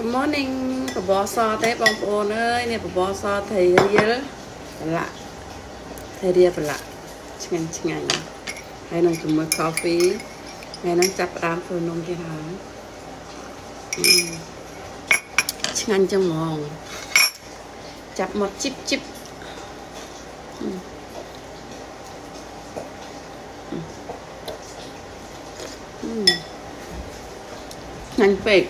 Good morning បបរសទេបងប្អូនអើយនេះបបរសថៃរៀលប្រឡាក់ថៃរៀលប្រឡាក់ឆ្ងាញ់ហើយនឹងជាមួយ coffee ហើយនឹងចាប់ផ្ដើមធ្វើនំទៀតហើយឆ្ងាញ់ចឹងហ្មងចាប់មកជីបឆ្ងាញ់ពេក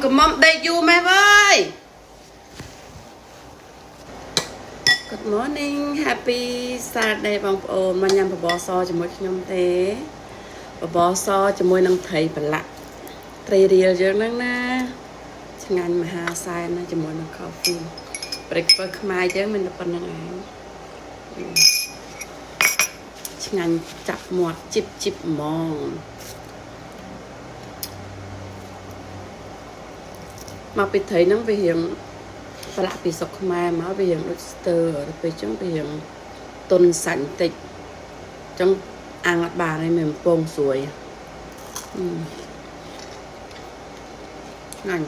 កំមុំដេកយូរម៉ែអើយ Good morning happy Saturday បងប្អូនមកញ៉ាំបបរសជាមួយខ្ញុំទេបបរសជាមួយនឹងត្រីប្រឡាក់ត្រីរៀលយើងហ្នឹងណាឆ្ងាញ់មហាសែនណាជាមួយនឹង coffee breakfast ខ្មែរយើងមិនតែប៉ុណ្្នឹងឯងឆ្ងាញ់ចាប់មាត់ជីបហ្មងមកពីត្រីហ្នឹងវារៀងប្រឡាក់ពីស្រុកខ្មែរមកវារៀងដូចស្ទើទៅពេលចឹងវារៀងទុនសាច់បន្តិចចឹងអាំងអត់បានឯងមានពងស្រួយឆ្ងាញ់